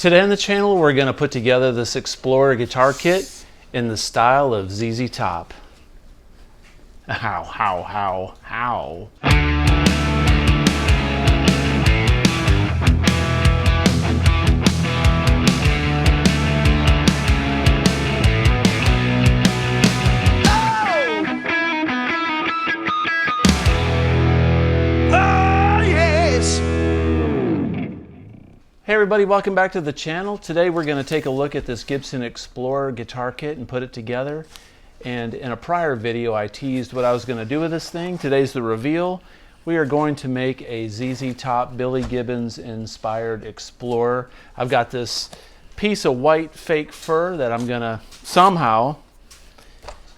Today on the channel, we're going to put together this Explorer guitar kit in the style of ZZ Top. How? Hey everybody, welcome back to the channel. Today we're going to take a look at this Gibson Explorer guitar kit and put it together. And in a prior video I teased what I was going to do with this thing. Today's the reveal. We are going to make a ZZ Top Billy Gibbons inspired Explorer. I've got this piece of white fake fur that I'm going to somehow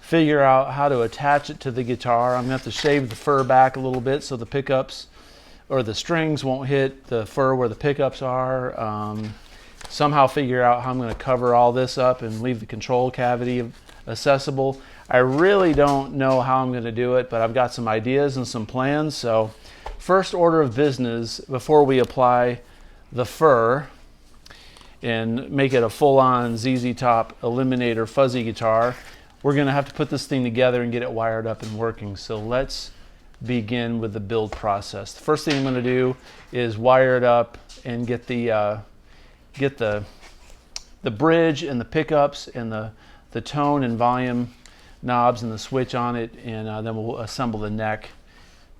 figure out how to attach it to the guitar. I'm going to have to shave the fur back a little bit so the pickups or the strings won't hit the fur where the pickups are. Somehow figure out how I'm going to cover all this up and leave the control cavity accessible. I really don't know how I'm going to do it, but I've got some ideas and some plans. So first order of business, before we apply the fur and make it a full-on ZZ Top Eliminator fuzzy guitar, we're going to have to put this thing together and get it wired up and working. So let's begin with the build process. The first thing I'm going to do is wire it up and get the bridge and the pickups and the tone and volume knobs and the switch on it, and then we'll assemble the neck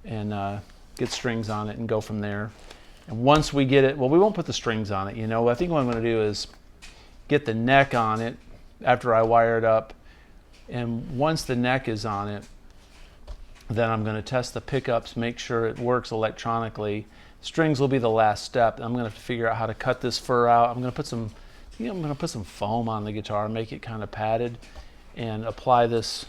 and get strings on it and go from there. And once we get it, well, we won't put the strings on it, you know. I think what I'm going to do is get the neck on it after I wire it up, and once the neck is on it, then I'm going to test the pickups, make sure it works electronically. Strings will be the last step. I'm going to have to figure out how to cut this fur out. I'm going to put some foam on the guitar, make it kind of padded, and apply this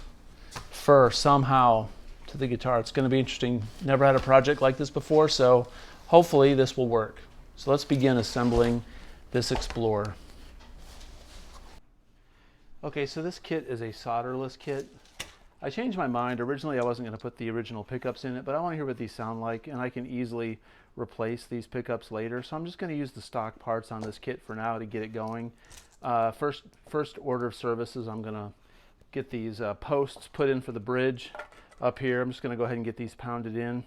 fur somehow to the guitar. It's going to be interesting. Never had a project like this before, so hopefully this will work. So let's begin assembling this Explorer. Okay, so this kit is a solderless kit. I changed my mind. Originally I wasn't going to put the original pickups in it, but I want to hear what these sound like, and I can easily replace these pickups later. So I'm just going to use the stock parts on this kit for now to get it going. First order of services, I'm going to get these posts put in for the bridge up here. I'm just going to go ahead and get these pounded in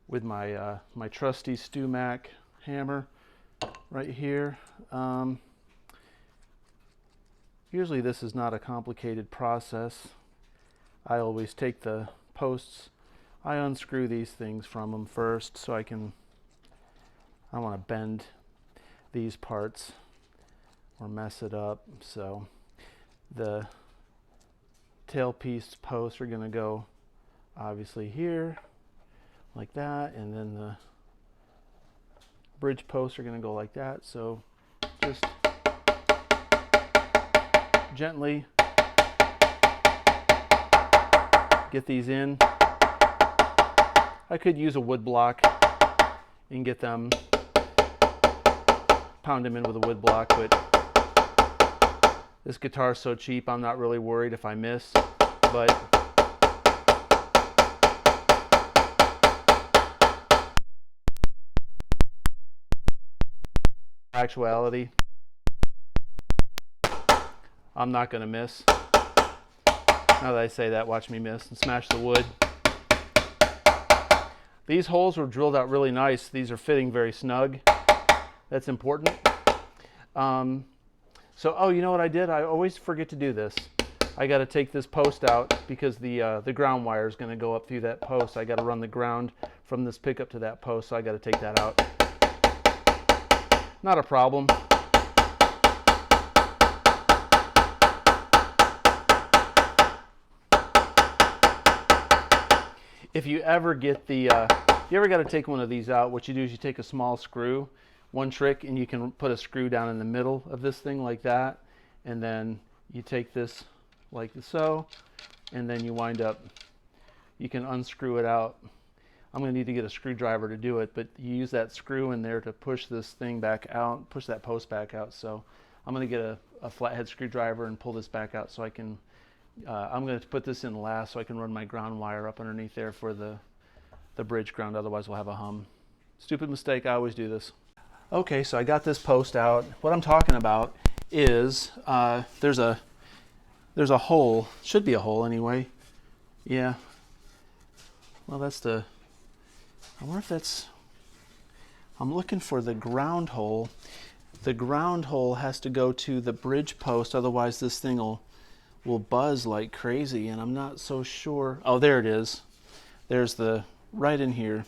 with my my trusty StewMac hammer right here. Usually this is not a complicated process. I always take the posts, I unscrew these things from them first so I want to bend these parts or mess it up. So the tailpiece posts are going to go obviously here like that, and then the bridge posts are going to go like that. So just gently get these in. I could use a wood block and get them, pound them in with a wood block, but this guitar is so cheap I'm not really worried if I miss. But actuality, I'm not going to miss. Now that I say that, watch me miss and smash the wood. These holes were drilled out really nice. These are fitting very snug. That's important. Oh, you know what I did? I always forget to do this. I got to take this post out because the ground wire is going to go up through that post. I got to run the ground from this pickup to that post, so I got to take that out. Not a problem. If you ever get you ever got to take one of these out, what you do is you take a small screw. One trick, and you can put a screw down in the middle of this thing like that, and then you take this like so, and then you wind up, you can unscrew it out. I'm going to need to get a screwdriver to do it, but you use that screw in there to push this thing back out, push that post back out. So I'm going to get a flathead screwdriver and pull this back out so I can I'm going to put this in last so I can run my ground wire up underneath there for the bridge ground, otherwise we'll have a hum. Stupid mistake, I always do this. Okay, so I got this post out. What I'm talking about is there's a hole. Should be a hole anyway. Yeah. Well, that's the. I wonder if that's. I'm looking for the ground hole. The ground hole has to go to the bridge post, otherwise this thing will buzz like crazy, and I'm not so sure. Oh, there it is. There's the right in here.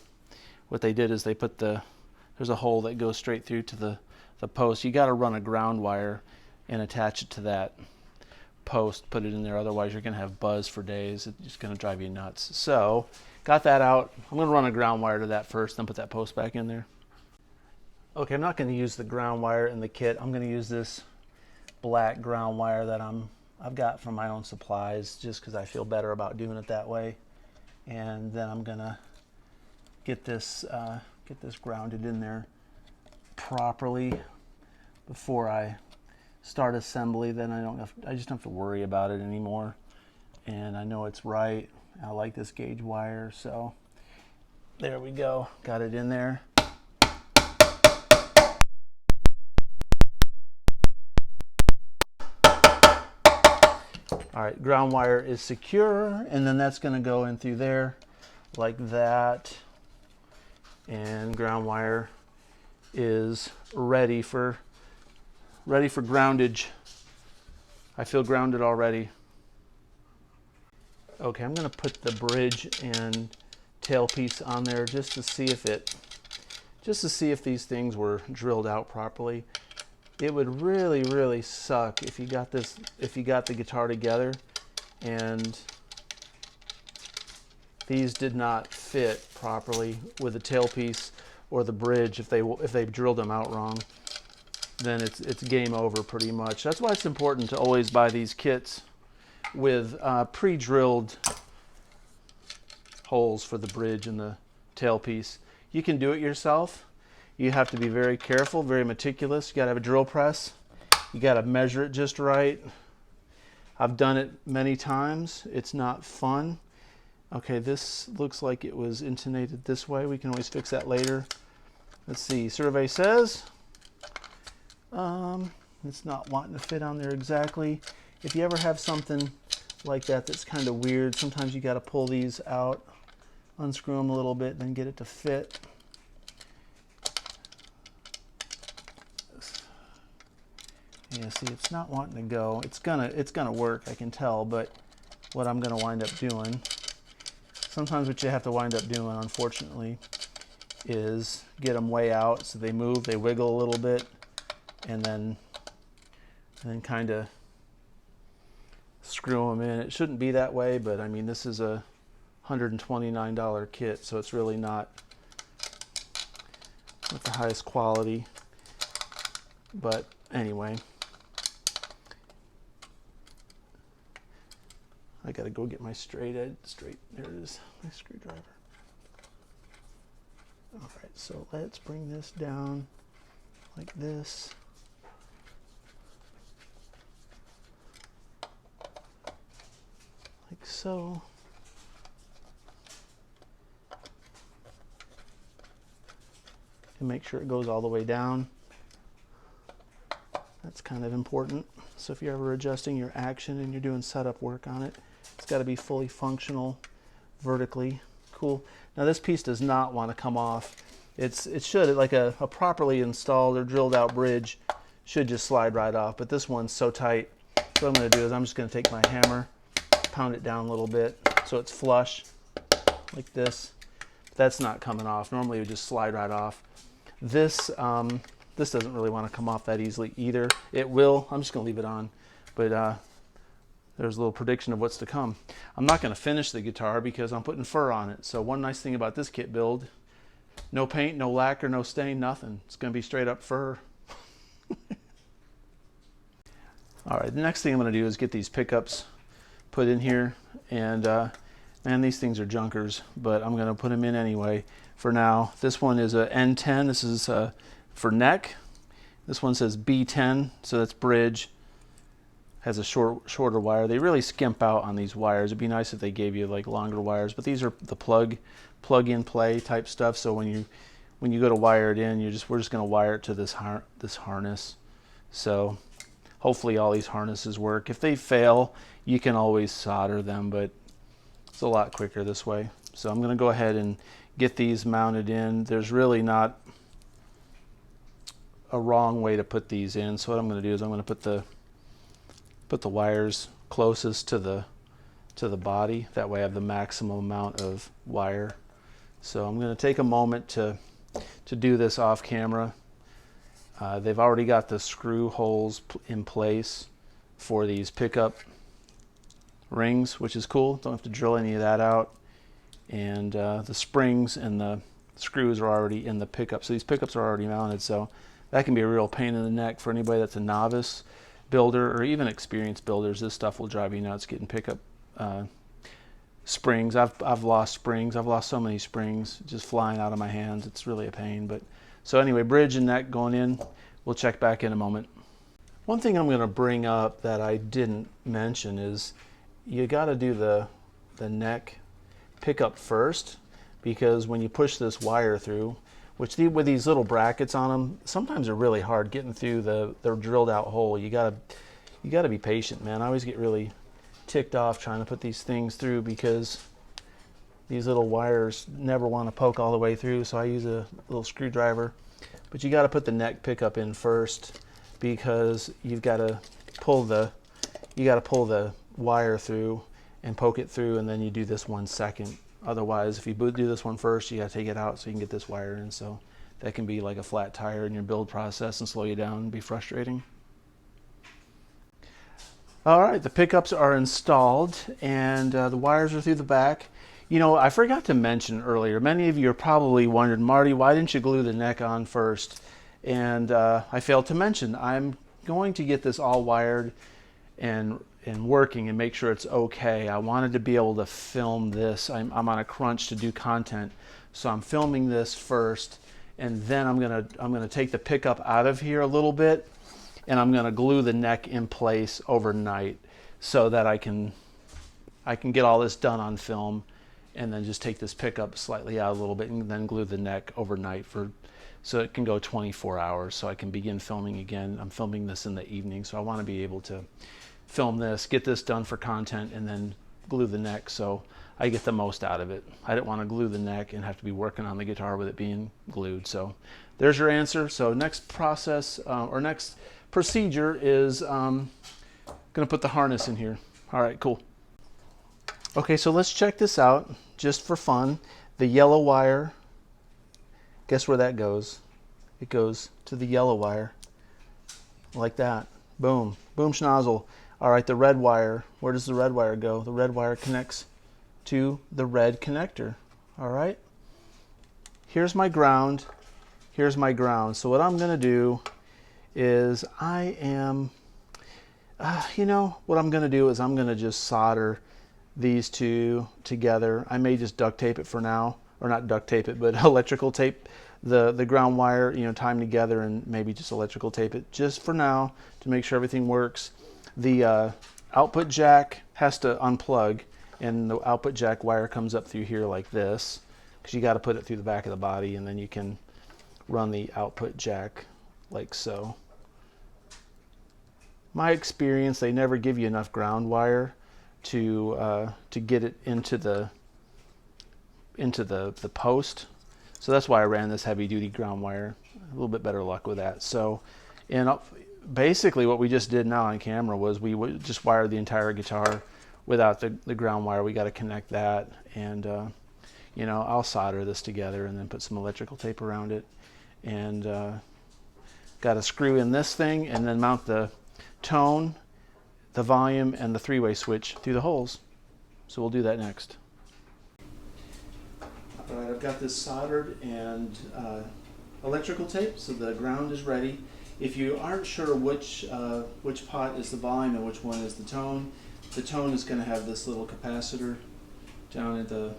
What they did is they put there's a hole that goes straight through to the post. You got to run a ground wire and attach it to that post, put it in there, otherwise you're going to have buzz for days. It's just going to drive you nuts. So got that out. I'm going to run a ground wire to that first, then put that post back in there. Okay, I'm not going to use the ground wire in the kit. I'm going to use this black ground wire that I've got from my own supplies, just because I feel better about doing it that way. And then I'm going to get this grounded in there properly before I start assembly. Then I just don't have to worry about it anymore, and I know it's right. I like this gauge wire, so there we go. Got it in there. All right, ground wire is secure, and then that's going to go in through there like that. And ground wire is ready for groundage. I feel grounded already. Okay, I'm going to put the bridge and tailpiece on there just to see if these things were drilled out properly. It would really suck if you got the guitar together and these did not fit properly with the tailpiece or the bridge. If they drilled them out wrong, then it's game over pretty much. That's why it's important to always buy these kits with pre-drilled holes for the bridge and the tailpiece. You can do it yourself. You have to be very careful, very meticulous. You got to have a drill press. You got to measure it just right. I've done it many times. It's not fun. Okay, this looks like it was intonated this way. We can always fix that later. Let's see, survey says it's not wanting to fit on there exactly. If you ever have something like that that's kind of weird, sometimes you got to pull these out, unscrew them a little bit, then get it to fit. Yeah, see, it's not wanting to go. It's gonna work, I can tell, but what I'm gonna wind up doing, sometimes what you have to wind up doing, unfortunately, is get them way out so they move, they wiggle a little bit, and then kind of screw them in. It shouldn't be that way, but I mean, this is a $129 kit, so it's really not the highest quality. But anyway, I gotta go get my straight edge. There it is, my screwdriver. All right, so let's bring this down like this. Like so. And make sure it goes all the way down. That's kind of important. So if you're ever adjusting your action and you're doing setup work on it, it's got to be fully functional vertically. Cool. Now this piece does not want to come off. It should, like a properly installed or drilled out bridge should just slide right off, but this one's so tight. So what I'm going to do is I'm just going to take my hammer, pound it down a little bit so it's flush like this. That's not coming off. Normally it would just slide right off. This doesn't really want to come off that easily either. It will. I'm just going to leave it on, but there's a little prediction of what's to come. I'm not going to finish the guitar because I'm putting fur on it. So one nice thing about this kit build, no paint, no lacquer, no stain, nothing. It's going to be straight up fur. All right, the next thing I'm going to do is get these pickups put in here, and man, these things are junkers, but I'm going to put them in anyway for now. This one is a N10. This is for neck. This one says B10, so that's bridge. Has a shorter wire. They really skimp out on these wires. It'd be nice if they gave you like longer wires, but these are the plug in play type stuff. So when when you go to wire it in, we're just going to wire it to this harness. So hopefully all these harnesses work. If they fail, you can always solder them, but it's a lot quicker this way. So I'm going to go ahead and get these mounted in. There's really not a wrong way to put these in. So what I'm going to do is I'm going to put the wires closest to the body. That way I have the maximum amount of wire. So I'm going to take a moment to do this off camera. They've already got the screw holes in place for these pickup rings, which is cool. Don't have to drill any of that out. And the springs and the screws are already in the pickup. So these pickups are already mounted. So that can be a real pain in the neck for anybody that's a novice builder or even experienced builders. This stuff will drive you nuts getting pickup springs. I've lost springs. I've lost so many springs just flying out of my hands. It's really a pain. But so anyway, bridge and neck going in. We'll check back in a moment. One thing I'm going to bring up that I didn't mention is you got to do the neck pickup first, because when you push this wire through, which with these little brackets on them, sometimes they're really hard getting through the drilled out hole. You gotta be patient, man. I always get really ticked off trying to put these things through because these little wires never want to poke all the way through, so I use a little screwdriver. But you got to put the neck pickup in first, because you've got to pull the wire through and poke it through, and then you do this one second. Otherwise, if you do this one first, you got to take it out so you can get this wire in. So that can be like a flat tire in your build process and slow you down and be frustrating. All right, the pickups are installed and the wires are through the back. You know, I forgot to mention earlier, many of you are probably wondering, Marty, why didn't you glue the neck on first? And I failed to mention, I'm going to get this all wired and working and make sure it's okay. I wanted to be able to film this. I'm on a crunch to do content, so I'm filming this first, and then I'm gonna take the pickup out of here a little bit, and I'm gonna glue the neck in place overnight so that I can get all this done on film, and then just take this pickup slightly out a little bit and then glue the neck overnight so it can go 24 hours so I can begin filming again. I'm filming this in the evening, so I want to be able to film this, get this done for content, and then glue the neck so I get the most out of it. I didn't want to glue the neck and have to be working on the guitar with it being glued. So there's your answer. So next process or next procedure is going to put the harness in here. All right, cool. Okay, so let's check this out just for fun. The yellow wire, guess where that goes? It goes to the yellow wire like that. Boom, boom schnozzle. All right, the red wire, where does the red wire go? The red wire connects to the red connector. All right, here's my ground, here's my ground. So what I'm gonna do is you know, what I'm gonna do is I'm gonna just solder these two together. I may just duct tape it for now, or not duct tape it, but electrical tape the ground wire, you know, tie them together and maybe just electrical tape it just for now to make sure everything works. The output jack has to unplug, and the output jack wire comes up through here like this, because you got to put it through the back of the body, and then you can run the output jack like so. My experience, they never give you enough ground wire to get it into the post. So that's why I ran this heavy duty ground wire. A little bit better luck with that. So, and basically what we just did now on camera was we just wired the entire guitar without the ground wire. We got to connect that, and you know, I'll solder this together and then put some electrical tape around it, and got to screw in this thing and then mount the tone, the volume, and the three-way switch through the holes. So we'll do that next. All right, I've got this soldered and electrical tape, so the ground is ready. If you aren't sure which pot is the volume and which one is the tone is going to have this little capacitor down at the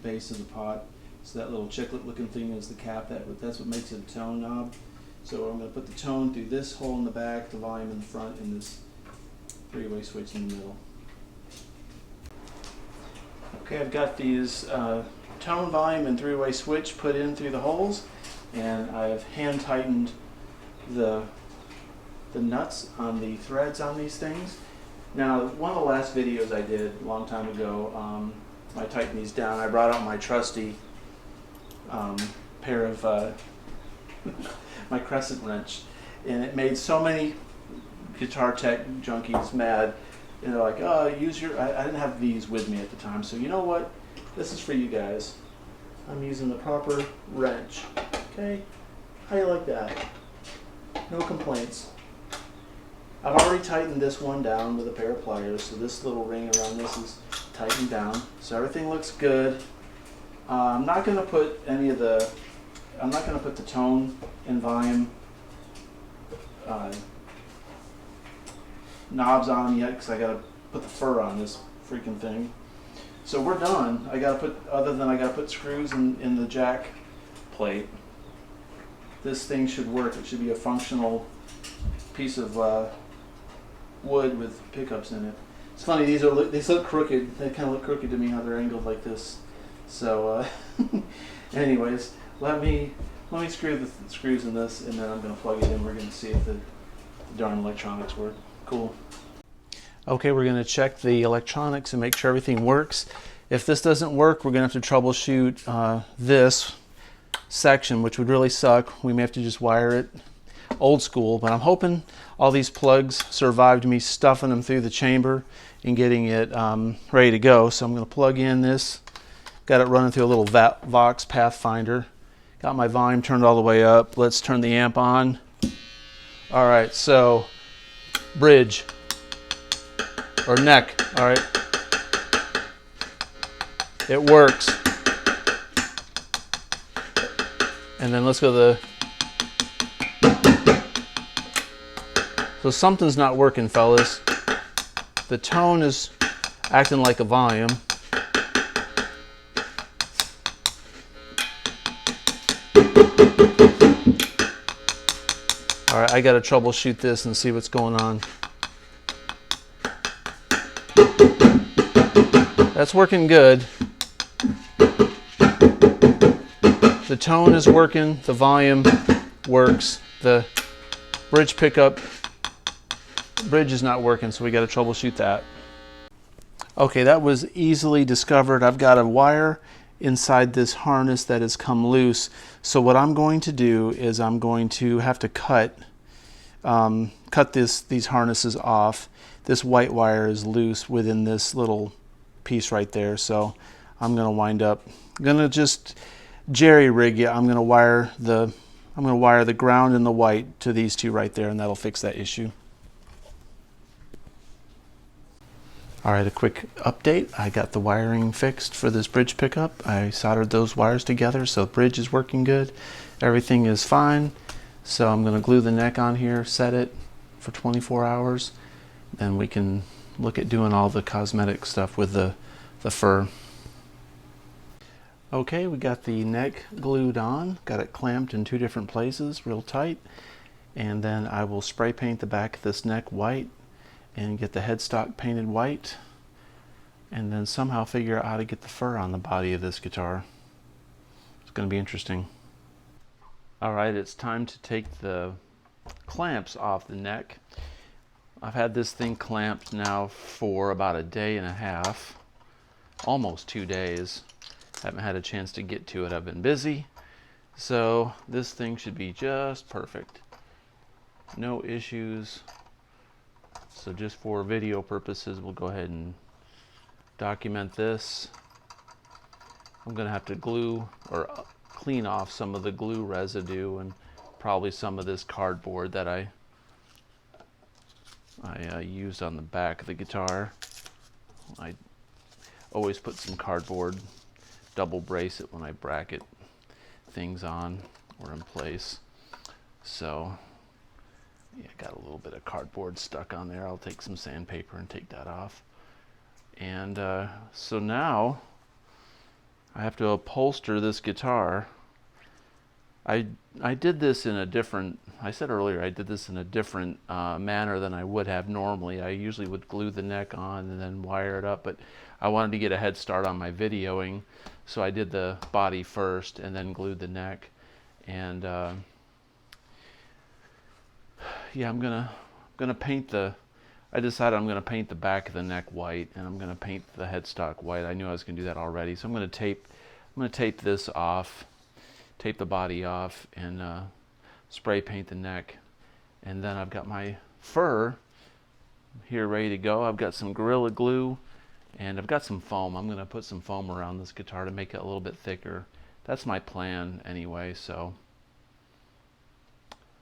base of the pot. So that little chiclet looking thing is the cap. That's what makes it a tone knob. So I'm going to put the tone through this hole in the back, the volume in the front, and this three-way switch in the middle. Okay, I've got these tone, volume, and three-way switch put in through the holes, and I've hand tightened the nuts on the threads on these things. Now, one of the last videos I did a long time ago, I tightened these down. I brought out my trusty pair of my crescent wrench, and it made so many guitar tech junkies mad. And they're like, "Oh, use your." I didn't have these with me at the time, so you know what? This is for you guys. I'm using the proper wrench. Okay, how you like that? No complaints. I've already tightened this one down with a pair of pliers, so this little ring around this is tightened down, so everything looks good. I'm not going to put any of the. I'm not going to put the tone and volume knobs on them yet because I got to put the fur on this freaking thing. So we're done. I got to put, other than I got to put screws in the jack plate. This thing should work. It should be a functional piece of wood with pickups in it. It's funny, these look crooked. They kind of look crooked to me how they're angled like this. So anyways, let me screw the screws in this, and then I'm going to plug it in. We're going to see if the darn electronics work. Cool. Okay, we're going to check the electronics and make sure everything works. If this doesn't work, we're going to have to troubleshoot this section, which would really suck. We may have to just wire it old school, but I'm hoping all these plugs survived me stuffing them through the chamber and getting it ready to go. So I'm going to plug in this. Got it running through a little Vox Pathfinder. Got my volume turned all the way up. Let's turn the amp on. All right, so bridge or neck. All right, it works. And then let's go to the. So something's not working, fellas. The tone is acting like a volume. All right, I got to troubleshoot this and see what's going on. That's working good. The tone is working, the volume works, the bridge pickup, bridge is not working, so we got to troubleshoot that. Okay, that was easily discovered. I've got a wire inside this harness that has come loose. So what I'm going to do is I'm going to have to cut these harnesses off. This white wire is loose within this little piece right there. So I'm going to wind up, just jerry rig you. I'm going to wire the ground and the white to these two right there, and that'll fix that issue. All right, a quick update. I got the wiring fixed for this bridge pickup. I soldered those wires together, so the bridge is working good. Everything is fine. So I'm going to glue the neck on here, set it for 24 hours. Then we can look at doing all the cosmetic stuff with the fur. Okay, we got the neck glued on. Got it clamped in 2 different places, real tight. And then I will spray paint the back of this neck white and get the headstock painted white, and then somehow figure out how to get the fur on the body of this guitar. It's going to be interesting. Alright, it's time to take the clamps off the neck. I've had this thing clamped now for about a day and a half, almost 2 days. Haven't had a chance to get to it. I've been busy. So this thing should be just perfect. No issues. So just for video purposes, we'll go ahead and document this. I'm going to have to glue or clean off some of the glue residue and probably some of this cardboard that I used on the back of the guitar. I always put some cardboard, double brace it when I bracket things on or in place. So yeah, got a little bit of cardboard stuck on there. I'll take some sandpaper and take that off. And so now I have to upholster this guitar. I did this in a different, I said earlier, I did this in a different manner than I would have normally. I usually would glue the neck on and then wire it up, but I wanted to get a head start on my videoing, so I did the body first and then glued the neck. And yeah, I'm gonna paint I decided I'm gonna paint the back of the neck white, and I'm gonna paint the headstock white. I knew I was gonna do that already, so I'm gonna tape this off, tape the body off, and spray paint the neck. And then I've got my fur here ready to go. I've got some Gorilla Glue, and I've got some foam. I'm gonna put some foam around this guitar to make it a little bit thicker. That's my plan anyway. So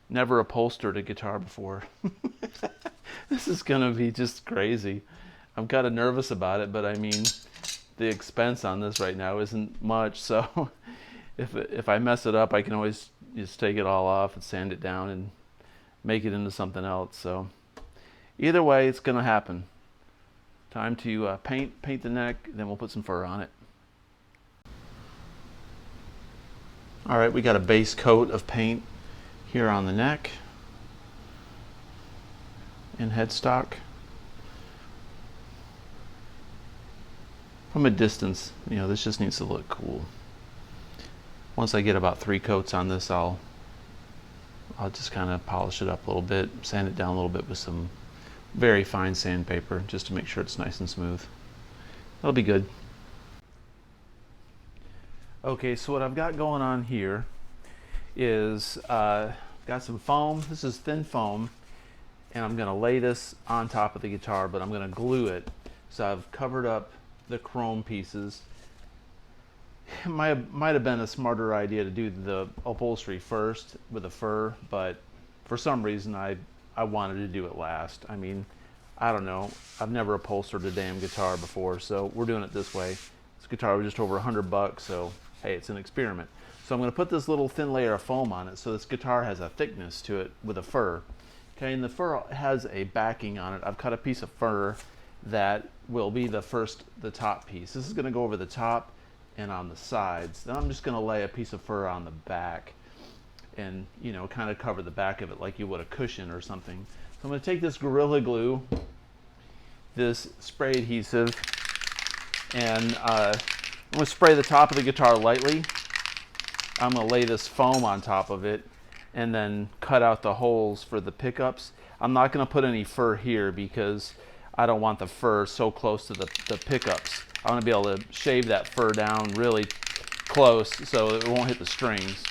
never upholstered a guitar before. This is gonna be just crazy. I'm kind of nervous about it, but I mean, the expense on this right now isn't much, so if I mess it up, I can always just take it all off and sand it down and make it into something else. So either way, it's gonna happen. Time to paint the neck, then we'll put some fur on it. All right, we got a base coat of paint here on the neck and headstock. From a distance, you know, this just needs to look cool. Once I get about 3 coats on this, I'll just kind of polish it up a little bit, sand it down a little bit with some very fine sandpaper, just to make sure it's nice and smooth. That'll be good. Okay, so what I've got going on here is got some foam. This is thin foam, and I'm gonna lay this on top of the guitar, but I'm gonna glue it. So I've covered up the chrome pieces. It might have been a smarter idea to do the upholstery first with the fur, but for some reason I wanted to do it last. I mean, I don't know. I've never upholstered a damn guitar before, so we're doing it this way. This guitar was just over $100, so hey, it's an experiment. So I'm going to put this little thin layer of foam on it so this guitar has a thickness to it with a fur. Okay, and the fur has a backing on it. I've cut a piece of fur that will be the top piece. This is going to go over the top and on the sides. Then I'm just going to lay a piece of fur on the back and, you know, kind of cover the back of it like you would a cushion or something. So I'm going to take this Gorilla Glue, this spray adhesive, and I'm going to spray the top of the guitar lightly. I'm going to lay this foam on top of it and then cut out the holes for the pickups. I'm not going to put any fur here because I don't want the fur so close to the pickups. I want to be able to shave that fur down really close so it won't hit the strings.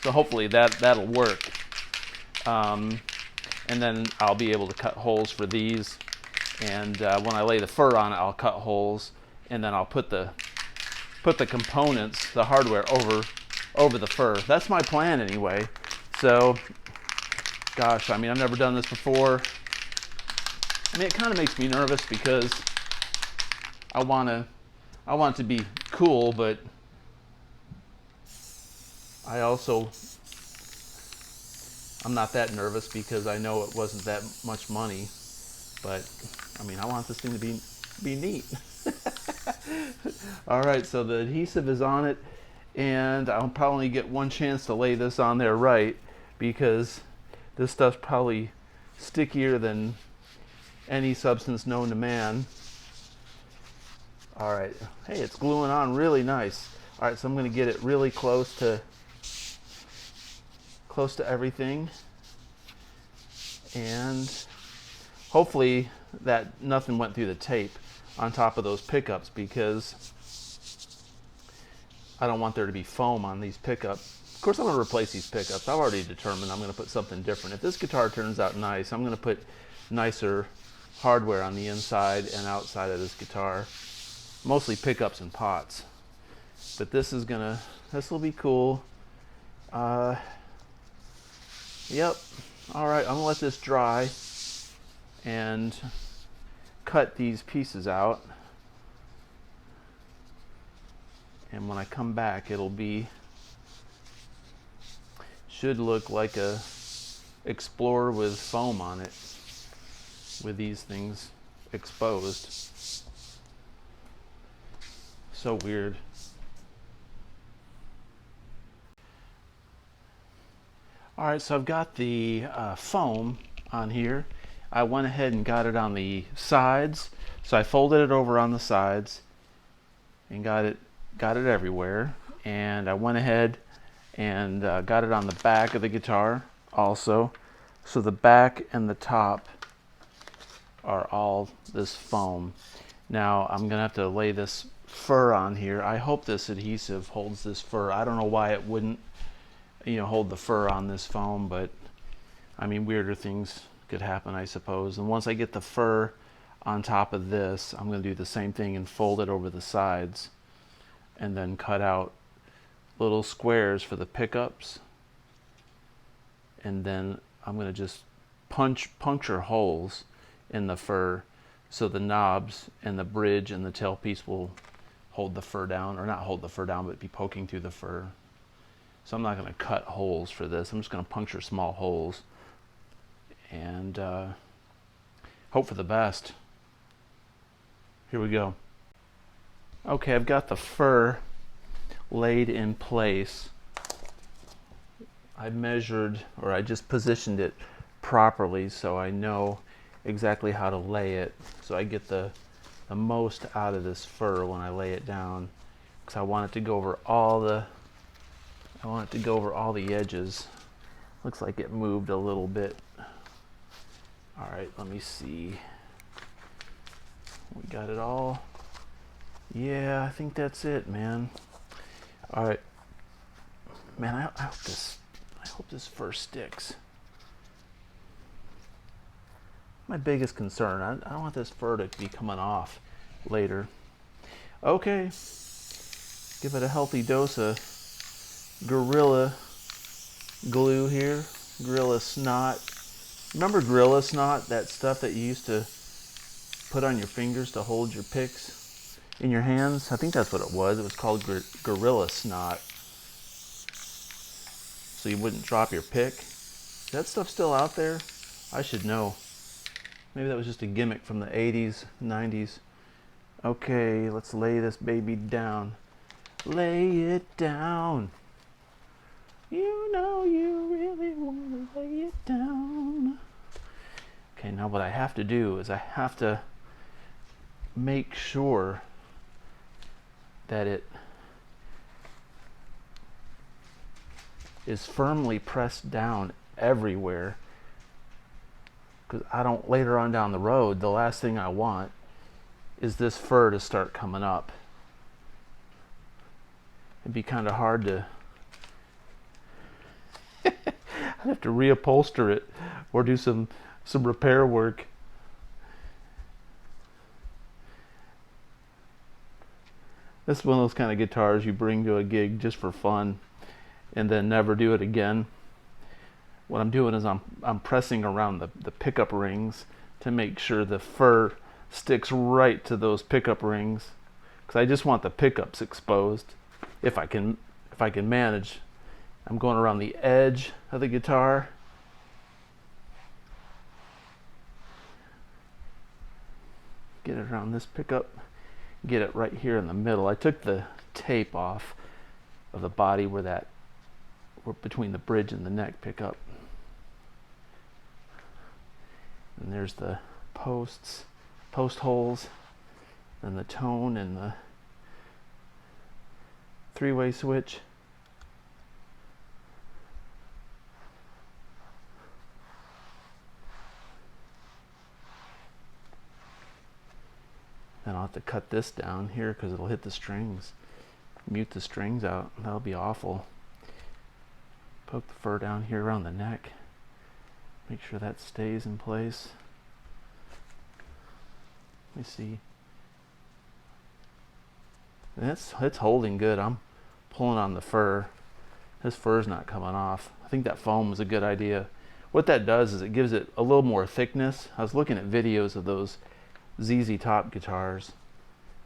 So hopefully that'll work. And then I'll be able to cut holes for these. And when I lay the fur on it, I'll cut holes, and then I'll put the components, the hardware, over the fur. That's my plan anyway. So, gosh, I mean, I've never done this before. I mean, it kind of makes me nervous because I want it to be cool, but I'm not that nervous because I know it wasn't that much money. But I mean, I want this thing to be neat. All right, so the adhesive is on it, and I'll probably get one chance to lay this on there right, because this stuff's probably stickier than any substance known to man. All right, hey, it's gluing on really nice. All right, so I'm going to get it really close to everything, and hopefully that nothing went through the tape on top of those pickups, because I don't want there to be foam on these pickups. Of course, I'm going to replace these pickups. I've already determined I'm going to put something different. If this guitar turns out nice, I'm going to put nicer hardware on the inside and outside of this guitar, mostly pickups and pots. But this will be cool. Yep. All right, I'm gonna let this dry and cut these pieces out. And when I come back, should look like a Explorer with foam on it, with these things exposed. So weird. All right, so I've got the foam on here. I went ahead and got it on the sides. So I folded it over on the sides and got it everywhere. And I went ahead and got it on the back of the guitar also. So the back and the top are all this foam. Now I'm gonna have to lay this fur on here. I hope this adhesive holds this fur. I don't know why it wouldn't, hold the fur on this foam, but I mean, weirder things could happen, I suppose. And once I get the fur on top of this, I'm gonna do the same thing and fold it over the sides and then cut out little squares for the pickups. And then I'm gonna just puncture holes in the fur so the knobs and the bridge and the tailpiece will hold the fur down, or not hold the fur down, but be poking through the fur. So I'm not going to cut holes for this. I'm just going to puncture small holes and hope for the best. Here we go. Okay, I've got the fur laid in place. I measured, or I just positioned it properly so I know exactly how to lay it, so I get the most out of this fur when I lay it down, because I want it to go over all the edges. Looks like it moved a little bit. All right, let me see. We got it all. Yeah, I think that's it, man. All right, man. I hope this fur sticks. My biggest concern. I don't want this fur to be coming off later. Okay, give it a healthy dose of Gorilla Glue here. Gorilla Snot. Remember Gorilla Snot? That stuff that you used to put on your fingers to hold your picks in your hands? I think that's what it was. It was called Gorilla Snot. So you wouldn't drop your pick. Is that stuff still out there? I should know. Maybe that was just a gimmick from the 80s, 90s. Okay, let's lay this baby down. Lay it down. You know you really want to lay it down. Okay, now what I have to do is I have to make sure that it is firmly pressed down everywhere. Because I don't, later on down the road, the last thing I want is this fur to start coming up. It'd be kind of hard to I'd have to reupholster it or do some repair work. This is one of those kind of guitars you bring to a gig just for fun and then never do it again. What I'm doing is I'm pressing around the pickup rings to make sure the fur sticks right to those pickup rings, because I just want the pickups exposed if I can manage. I'm going around the edge of the guitar. Get it around this pickup. Get it right here in the middle. I took the tape off of the body where between the bridge and the neck pickup. And there's the post holes, and the tone, and the three-way switch. Then I'll have to cut this down here because it'll hit the strings. Mute the strings out. That'll be awful. Poke the fur down here around the neck. Make sure that stays in place. Let me see. It's holding good. I'm pulling on the fur. This fur's not coming off. I think that foam was a good idea. What that does is it gives it a little more thickness. I was looking at videos of those ZZ Top guitars,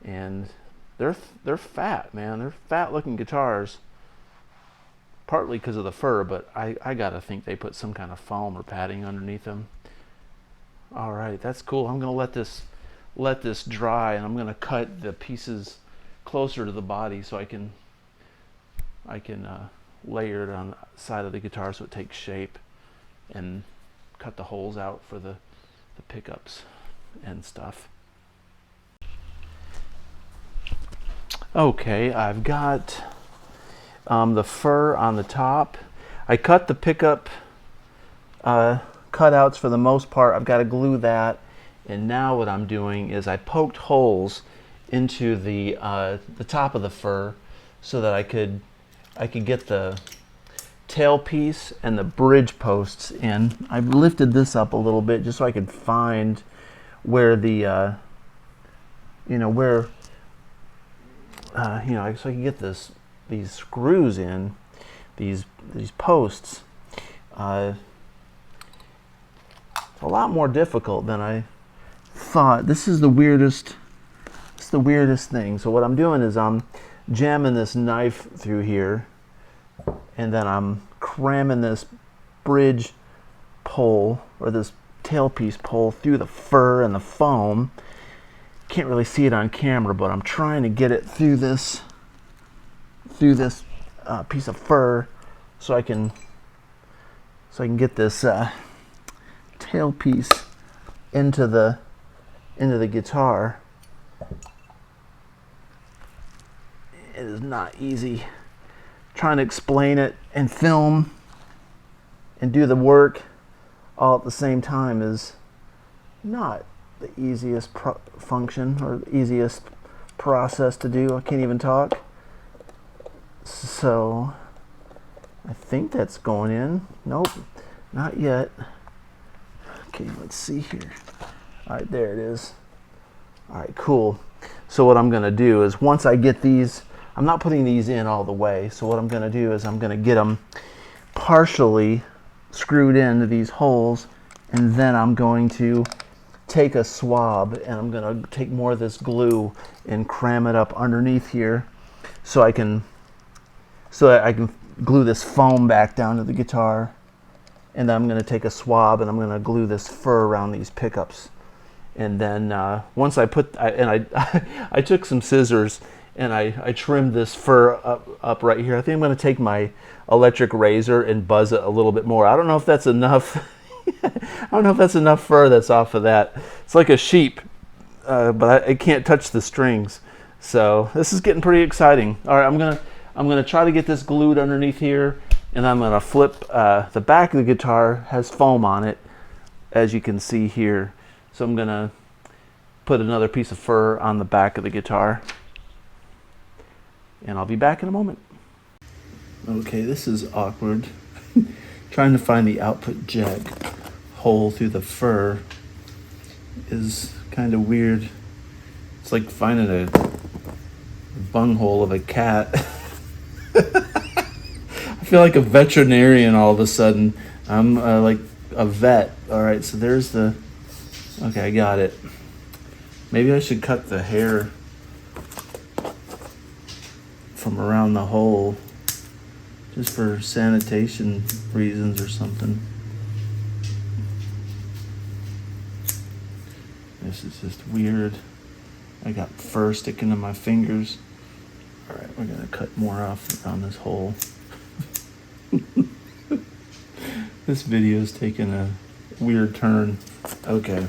and they're fat, man. They're fat looking guitars, partly because of the fur, but I gotta think they put some kind of foam or padding underneath them. All right, that's cool. I'm gonna let this dry, and I'm gonna cut the pieces closer to the body so I can layer it on the side of the guitar so it takes shape, and cut the holes out for the pickups and stuff. Okay, I've got the fur on the top. I cut the pickup cutouts for the most part. I've got to glue that, and now what I'm doing is I poked holes into the top of the fur so that I could get the tailpiece and the bridge posts in. I've lifted this up a little bit just so I could find where the so I can get these screws in, these posts. It's a lot more difficult than I thought. This is the weirdest. It's the weirdest thing. So what I'm doing is I'm jamming this knife through here, and then I'm cramming this bridge pole or this tailpiece pole through the fur and the foam. Can't really see it on camera, but I'm trying to get it through this piece of fur so I can get this tailpiece into the guitar. It is not easy. Trying to explain it and film and do the work all at the same time is not the easiest function or the easiest process to do. I can't even talk. So I think that's going in. Nope, not yet. Okay, let's see here. All right, there it is. All right, cool. So what I'm gonna do is once I get these, I'm not putting these in all the way. So what I'm gonna do is I'm gonna get them partially screwed into these holes, and then I'm going to take a swab and I'm gonna take more of this glue and cram it up underneath here so I can glue this foam back down to the guitar. And then I'm gonna take a swab and I'm gonna glue this fur around these pickups. And then once I took some scissors and I trimmed this fur up right here. I think I'm going to take my electric razor and buzz it a little bit more. I don't know if that's enough. I don't know if that's enough fur that's off of that. It's like a sheep, but I can't touch the strings. So this is getting pretty exciting. All right, I'm gonna try to get this glued underneath here, and I'm gonna flip. The back of the guitar has foam on it, as you can see here. So I'm gonna put another piece of fur on the back of the guitar, and I'll be back in a moment. Okay, this is awkward. Trying to find the output jack hole through the fur is kind of weird. It's like finding a bunghole of a cat. I feel like a veterinarian all of a sudden. I'm like a vet. All right, so there's the... Okay, I got it. Maybe I should cut the hair from around the hole just for sanitation reasons or something. This is just weird. I got fur sticking to my fingers. All right, we're gonna cut more off around this hole. This video is taking a weird turn. Okay.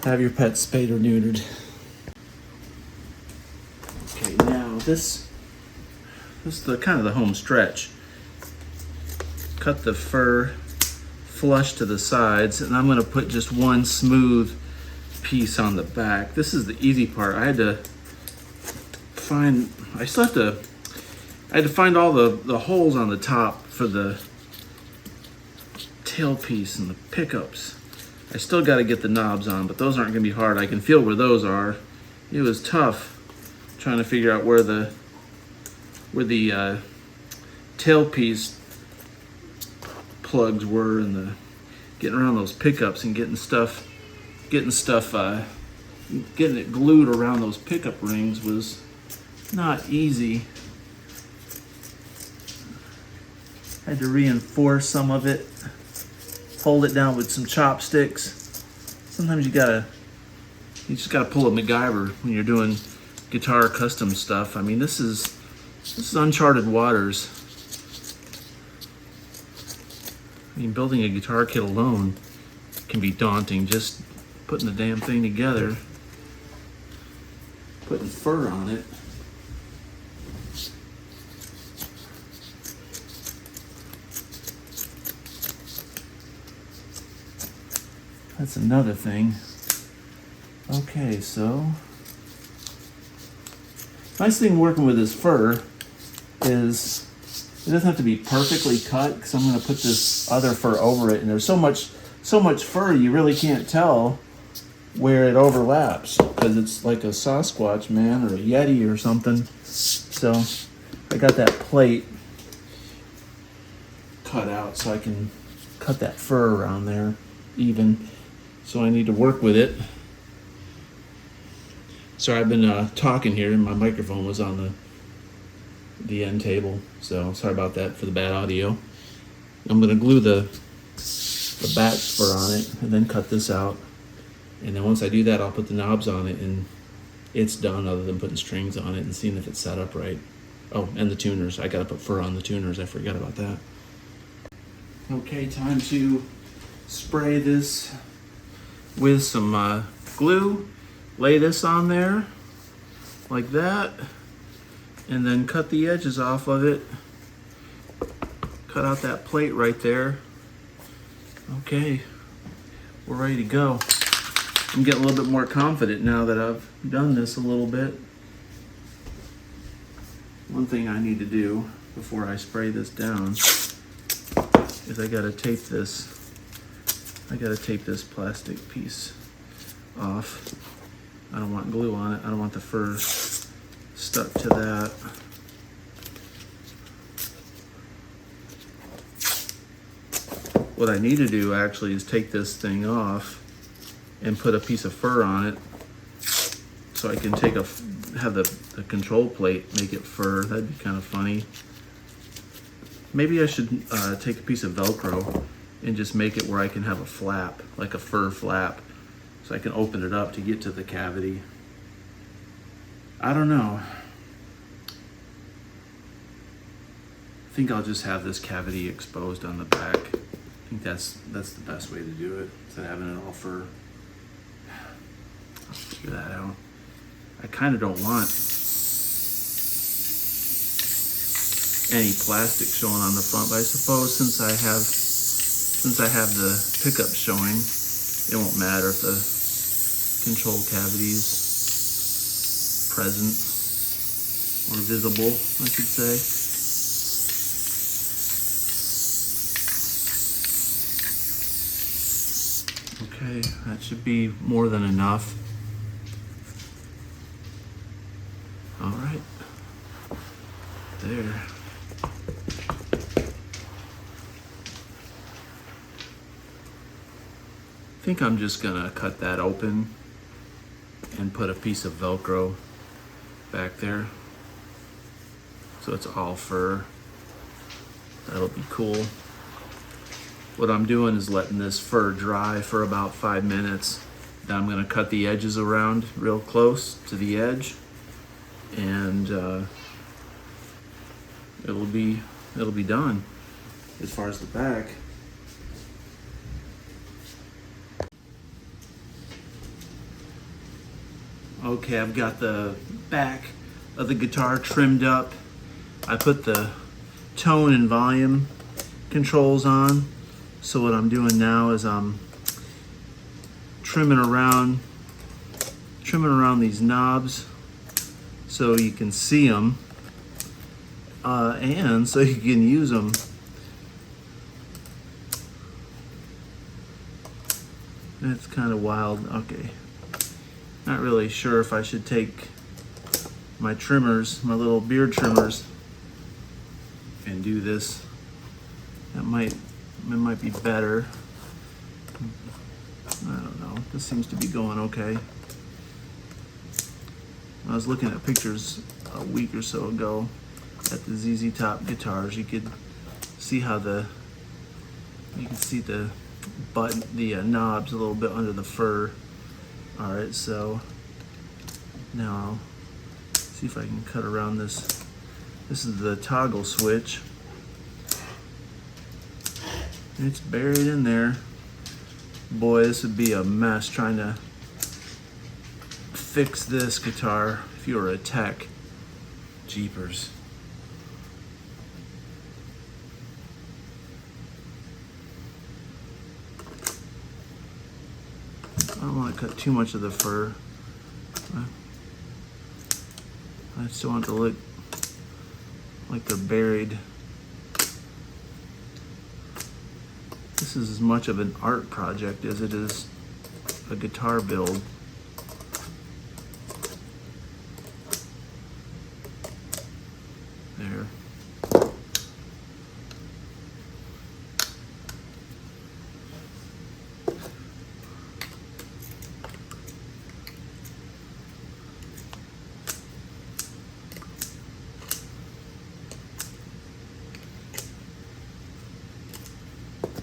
Have your pet spayed or neutered. Okay, now this is the kind of the home stretch. Cut the fur flush to the sides, and I'm gonna put just one smooth piece on the back. This is the easy part. I had to find all the holes on the top for the tailpiece and the pickups. I still got to get the knobs on, but those aren't going to be hard. I can feel where those are. It was tough trying to figure out where the tailpiece plugs were, and getting around those pickups and getting it glued around those pickup rings was not easy. Had to reinforce some of it, hold it down with some chopsticks. Sometimes you just gotta pull a MacGyver when you're doing guitar custom stuff. I mean, this is uncharted waters. I mean, building a guitar kit alone can be daunting. Just putting the damn thing together, putting fur on it. That's another thing. Okay, so nice thing working with this fur is it doesn't have to be perfectly cut, because I'm going to put this other fur over it, and there's so much fur you really can't tell where it overlaps, because it's like a Sasquatch, man, or a Yeti or something. So I got that plate cut out so I can cut that fur around there even. So I need to work with it. Sorry, I've been talking here, and my microphone was on the end table, so sorry about that for the bad audio. I'm going to glue the back fur on it and then cut this out. And then once I do that, I'll put the knobs on it, and it's done, other than putting strings on it and seeing if it's set up right. Oh, and the tuners. I got to put fur on the tuners. I forgot about that. Okay, time to spray this with some glue. Lay this on there like that, and then cut the edges off of it. Cut out that plate right there. Okay, we're ready to go. I'm getting a little bit more confident now that I've done this a little bit. One thing I need to do before I spray this down is I gotta tape this plastic piece off. I don't want glue on it. I don't want the fur stuck to that. What I need to do actually is take this thing off and put a piece of fur on it, so I can have the control plate make it fur. That'd be kind of funny. Maybe I should take a piece of Velcro and just make it where I can have a flap, like a fur flap, so I can open it up to get to the cavity. I don't know. I think I'll just have this cavity exposed on the back. I think that's the best way to do it, instead of having it all fur. I'll figure that out. I kind of don't want any plastic showing on the front, but I suppose since I have the pickup showing, it won't matter if the control cavity's present or visible, I should say. Okay, that should be more than enough. All right, there. I think I'm just gonna cut that open and put a piece of Velcro back there, so it's all fur. That'll be cool. What I'm doing is letting this fur dry for about 5 minutes. Then I'm gonna cut the edges around real close to the edge, and it'll be done as far as the back. Okay, I've got the back of the guitar trimmed up. I put the tone and volume controls on. So what I'm doing now is I'm trimming around these knobs so you can see them, and so you can use them. That's kind of wild. Okay. Not really sure if I should take my trimmers, my little beard trimmers, and do this. It might be better. I don't know. This seems to be going okay. I was looking at pictures a week or so ago at the ZZ Top guitars. You could see how the button, the knobs a little bit under the fur. All right, so now I'll see if I can cut around this. This is the toggle switch. It's buried in there. Boy, this would be a mess trying to fix this guitar if you were a tech. Jeepers. don't want to cut too much of the fur. I still want it to look like they're buried. This is as much of an art project as it is a guitar build. There.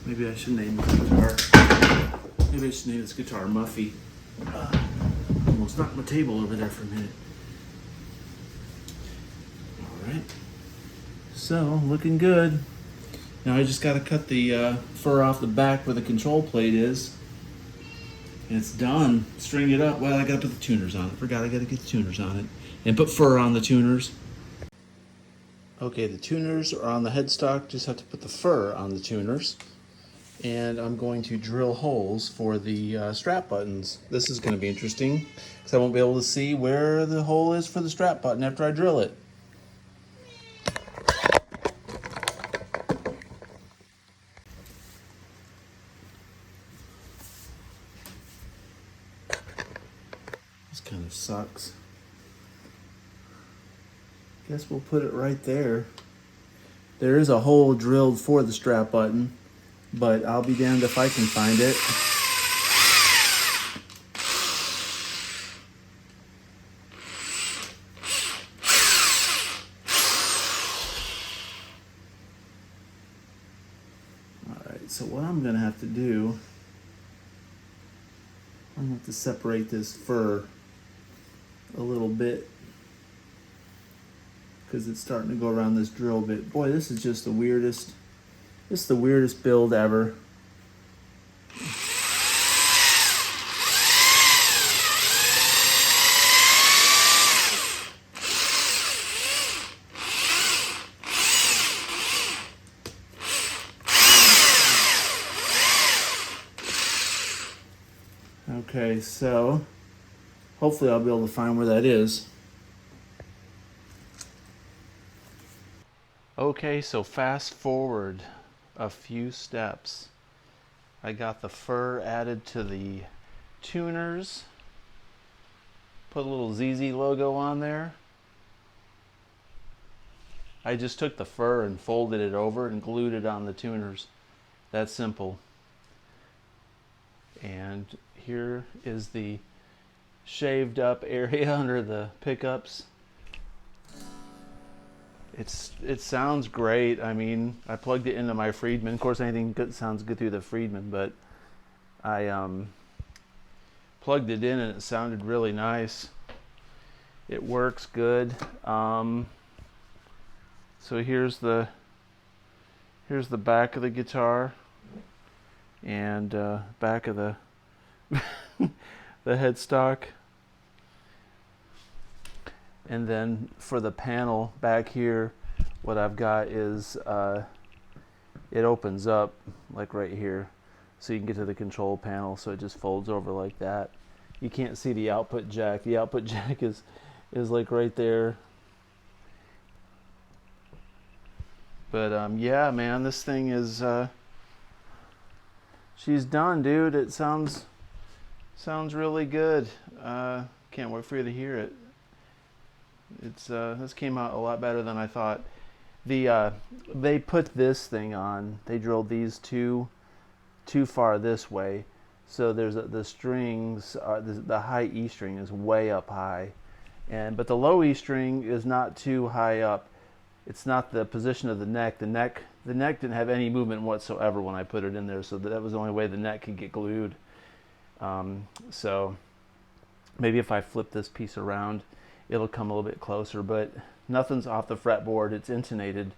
Maybe I should name this guitar. Maybe I should name this guitar Muffy. Almost knocked my table over there for a minute. Alright. So, looking good. Now I just got to cut the fur off the back where the control plate is. And it's done. String it up. Well, I got to put the tuners on it. Forgot I got to get the tuners on it. And put fur on the tuners. Okay, the tuners are on the headstock. Just have to put the fur on the tuners. And I'm going to drill holes for the strap buttons. This is going to be interesting because I won't be able to see where the hole is for the strap button after I drill it. This kind of sucks. Guess we'll put it right there. There is a hole drilled for the strap button, but I'll be damned if I can find it. Alright, so what I'm going to have to do, I'm going to have to separate this fur a little bit because it's starting to go around this drill bit. Boy, this is just the weirdest. This is the weirdest build ever. Okay, so hopefully I'll be able to find where that is. Okay, so fast forward a few steps. I got the fur added to the tuners. Put a little ZZ logo on there. I just took the fur and folded it over and glued it on the tuners. That's simple. And here is the shaved up area under the pickups. It sounds great. I mean, I plugged it into my Friedman. Of course, anything good sounds good through the Friedman, but I plugged it in and it sounded really nice. It works good. So here's the back of the guitar and back of the the headstock. And then for the panel back here, what I've got is it opens up like right here, so you can get to the control panel. So it just folds over like that. You can't see the output jack. The output jack is like right there. But yeah, man, this thing is she's done, dude. It sounds really good. Can't wait for you to hear it. It's this came out a lot better than I thought. They put this thing on. They drilled these too far this way, so there's the strings. The high E string is way up high, but the low E string is not too high up. It's not the position of the neck. The neck didn't have any movement whatsoever when I put it in there, so that was the only way the neck could get glued. So maybe if I flip this piece around, it'll come a little bit closer, but nothing's off the fretboard. It's intonated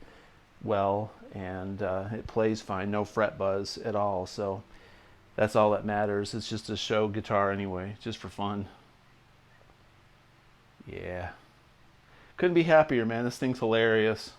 well, and it plays fine. No fret buzz at all, so that's all that matters. It's just a show guitar anyway, just for fun. Yeah. Couldn't be happier, man. This thing's hilarious.